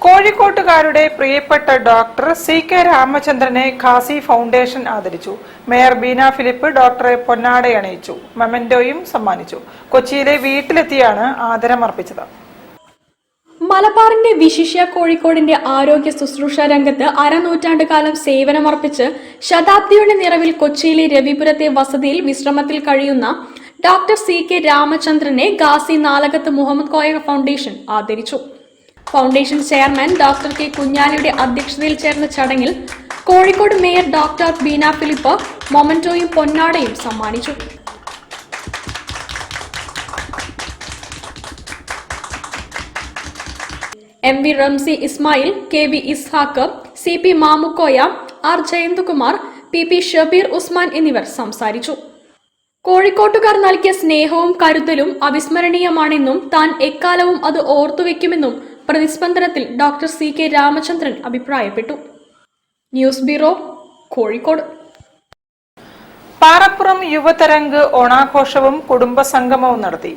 കോഴിക്കോട്ടുകാരുടെ പ്രിയപ്പെട്ട doctor CK രാമചന്ദ്രനെ Khasi foundation ആദരിച്ചു. മേയർ ബീന ഫിലിപ്പ് ഡോക്ടറെ പൊന്നാടയണിയിച്ചു. മെമന്റോയും സമ്മാനിച്ചു. കൊച്ചിയിലെ വീട്ടിലെത്തിയാണ് ആദരമർപ്പിച്ചത്. മലബാറിന്റെ വിശിഷ്യ കോഴിക്കോടിന്റെ ആരോഗ്യ ശുശ്രൂഷ രംഗത്ത് അരനൂറ്റാണ്ട് കാലം സേവനമർപ്പിച്ച് ശതാബ്ദിയുടെ നിറവിൽ കൊച്ചിയിലെ രവിപുരത്തെ വസതിയിൽ വിശ്രമത്തിൽ കഴിയുന്ന ഡോക്ടർ CK രാമചന്ദ്രനെ ഖാസി നാലകത്ത് മുഹമ്മദ് കോയ ഫൗണ്ടേഷൻ ആദരിച്ചു. ഫൗണ്ടേഷൻ ചെയർമാൻ ഡോക്ടർ K കുഞ്ഞാലിയുടെ അധ്യക്ഷതയിൽ ചേർന്ന ചടങ്ങിൽ കോഴിക്കോട് മേയർ ഡോക്ടർ ബീന ഫിലിപ്പ് മൊമന്റോയും പൊന്നാടയും സമ്മാനിച്ചു. MV Ramsi Ismail, KV Ishaq, CP Mamukkoya, R Jayanthkumar, PP Shabeer Usman എന്നിവർ സംസാരിച്ചു. കോഴിക്കോട്ടുകാർ നൽകിയ സ്നേഹവും കരുതലും അവിസ്മരണീയമാണെന്നും താൻ എക്കാലവും അത് ഓർത്തുവെക്കുമെന്നും പ്രതിസ്പന്ദനത്തിൽ ഡോക്ടർ CK രാമചന്ദ്രൻ അഭിപ്രായപ്പെട്ടു. News bureau, Kozhikode. പാറപ്പുറം യുവതരംഗ് ഓണാഘോഷവും കുടുംബസംഗമവും നടത്തി.